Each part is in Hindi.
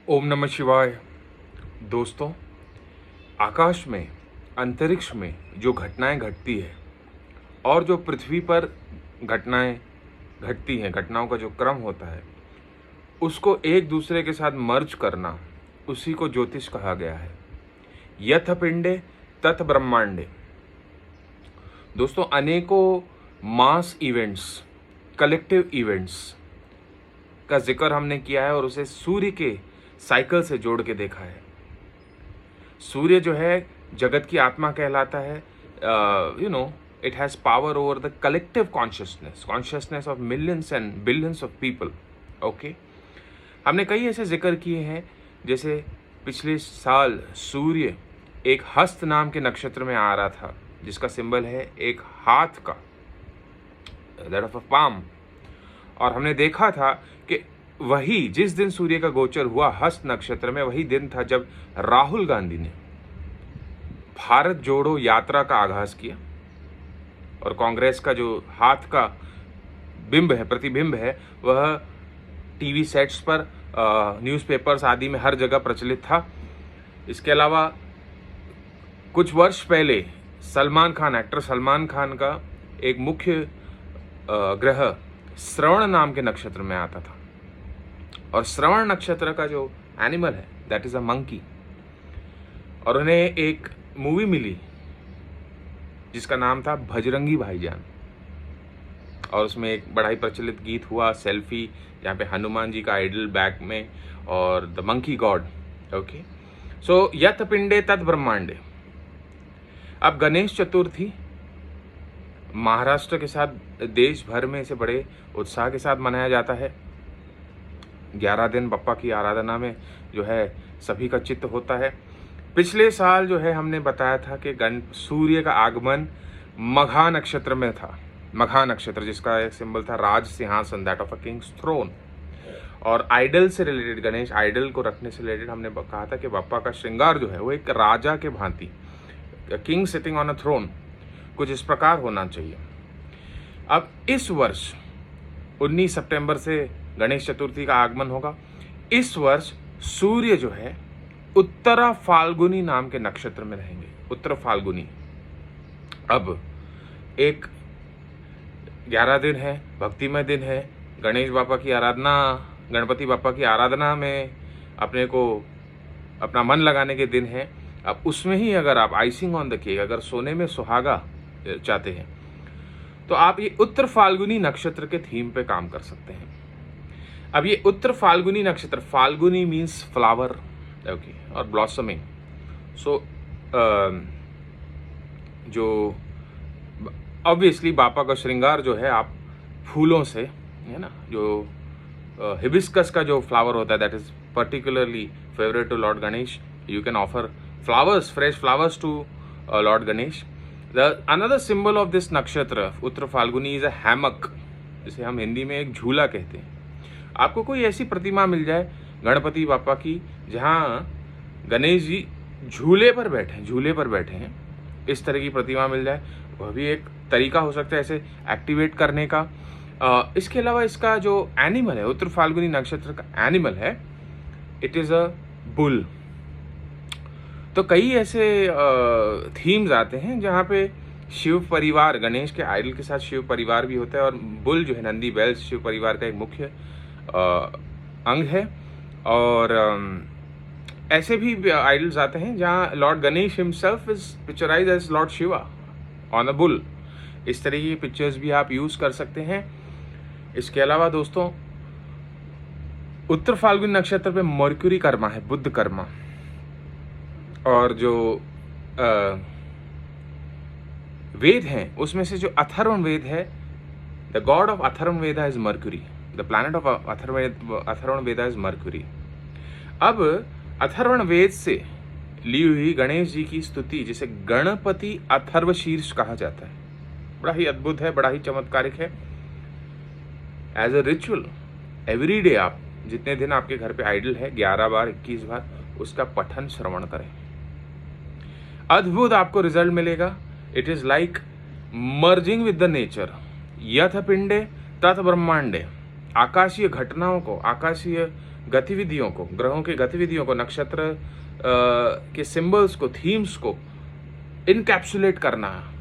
ओम नमः शिवाय। दोस्तों, आकाश में, अंतरिक्ष में जो घटनाएं घटती है और जो पृथ्वी पर घटनाएं घटती हैं, घटनाओं का जो क्रम होता है, उसको एक दूसरे के साथ मर्ज करना, उसी को ज्योतिष कहा गया है। यथ पिंडे तथ ब्रह्मांडे। दोस्तों, अनेकों मास इवेंट्स, कलेक्टिव इवेंट्स का जिक्र हमने किया है और उसे सूर्य के साइकिल से जोड़ के देखा है। सूर्य जो है जगत की आत्मा कहलाता है। It has power over the collective consciousness of millions and billions of people. Okay, हमने कई ऐसे जिक्र किए हैं, जैसे पिछले साल सूर्य एक हस्त नाम के नक्षत्र में आ रहा था, जिसका सिंबल है एक हाथ का, दैट ऑफ अ पाम। और हमने देखा था कि वही जिस दिन सूर्य का गोचर हुआ हस्त नक्षत्र में, वही दिन था जब राहुल गांधी ने भारत जोड़ो यात्रा का आगाज किया और कांग्रेस का जो हाथ का बिंब है, प्रतिबिंब है, वह टीवी सेट्स पर, न्यूज़पेपर्स आदि में हर जगह प्रचलित था। इसके अलावा कुछ वर्ष पहले एक्टर सलमान खान का एक मुख्य ग्रह श्रवण नाम के नक्षत्र में आता था, और श्रवण नक्षत्र का जो एनिमल है दैट इज अ मंकी। और उन्हें एक मूवी मिली जिसका नाम था भजरंगी भाईजान, और उसमें एक बड़ा ही प्रचलित गीत हुआ, सेल्फी, जहाँ पे हनुमान जी का आइडल बैक में और द मंकी गॉड। ओके, सो यत पिंडे तत् ब्रह्मांडे। अब गणेश चतुर्थी महाराष्ट्र के साथ देश भर में इसे बड़े उत्साह के साथ मनाया जाता है। 11 दिन बप्पा की आराधना में जो है सभी का चित्त होता है। पिछले साल जो है हमने बताया था कि सूर्य का आगमन मघा नक्षत्र में था। मघा नक्षत्र जिसका एक सिंबल था राज सिंहासन, that of a king's throne. और आइडल से रिलेटेड, गणेश आइडल को रखने से रिलेटेड हमने कहा था कि बप्पा का श्रृंगार जो है वो एक राजा के भांति, king sitting on a throne, कुछ इस प्रकार होना चाहिए। अब इस वर्ष 19 सितंबर से गणेश चतुर्थी का आगमन होगा। इस वर्ष सूर्य जो है उत्तरा फाल्गुनी नाम के नक्षत्र में रहेंगे। उत्तर फाल्गुनी। अब एक 11 दिन है, भक्तिमय दिन है, गणेश बापा की आराधना, गणपति बापा की आराधना में अपने को अपना मन लगाने के दिन है। अब उसमें ही अगर आप आइसिंग ऑन द केक, अगर सोने में सुहागा चाहते हैं, तो आप ये उत्तर फाल्गुनी नक्षत्र के थीम पे काम कर सकते हैं। अब ये उत्तर फाल्गुनी नक्षत्र, फाल्गुनी मीन्स फ्लावर, ओके, और ब्लॉसमिंग। सो जो ऑब्वियसली बापा का श्रृंगार जो है आप फूलों से, है ना, जो हिबिस्कस का जो फ्लावर होता है that is particularly favourite to lord Ganesh. You can offer flowers, fresh flowers to Lord Ganesh. Another symbol of this nakshatra, Uttar Falguni, is a hammock, जिसे हम हिंदी में एक झूला कहते हैं। आपको कोई ऐसी प्रतिमा मिल जाए गणपति बापा की जहाँ गणेश जी झूले पर बैठे हैं, इस तरह की प्रतिमा मिल जाए, वह भी एक तरीका हो सकता है ऐसे एक्टिवेट करने का। इसके अलावा इसका जो एनिमल है, उत्तर फाल्गुनी नक्षत्र का एनिमल है, इट इज़ अ बुल। तो कई ऐसे थीम्स आते हैं जहाँ पे शिव परिवार, गणेश के आइडल के साथ शिव परिवार भी होता है, और बुल जो है, नंदी बैल्स, शिव परिवार का एक मुख्य अंग है। और ऐसे भी आइडल्स आते हैं जहाँ lord Ganesh himself is picturise as lord Shiva on a bull. इस तरह की पिक्चर्स भी आप यूज़ कर सकते हैं। इसके अलावा दोस्तों, उत्तर फाल्गुनी नक्षत्र पे मर्क्यूरी कर्मा है, बुध कर्मा, और जो वेद हैं उसमें से जो अथर्वण वेद है, the god of Atharvana Veda is Mercury, the planet of Atharvana Veda is Mercury. अब अथर्वण वेद से ली हुई गणेश जी की स्तुति, जिसे गणपति अथर्व शीर्ष कहा जाता है, बड़ा ही अद्भुत है, बड़ा ही चमत्कारिक है। As a ritual every day आप जितने दिन आपके घर पे आइडल है, 11 बार 21 बार उसका पठन श्रवण करें, अद्भुत आपको रिजल्ट मिलेगा। It is like merging with the nature. यथ पिंडे तथ ब्रह्मांडे। आकाशीय घटनाओं को, आकाशीय गतिविधियों को, ग्रहों की गतिविधियों को, नक्षत्र के सिंबल्स को, थीम्स को इनकैप्सुलेट करना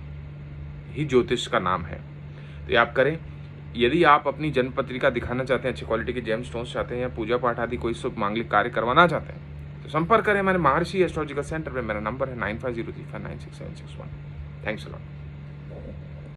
ही ज्योतिष का नाम है। तो ये आप करें। यदि आप अपनी जन्म पत्रिका दिखाना चाहते हैं, अच्छी क्वालिटी के जेम स्टोन्स चाहते हैं, या पूजा पाठ आदि कोई शुभ मांगलिक कार्य करवाना चाहते हैं, तो संपर्क करें हमारे महर्षि एस्ट्रोलॉजिकल सेंटर पे। मेरा नंबर है 9503596761। Thanks a lot.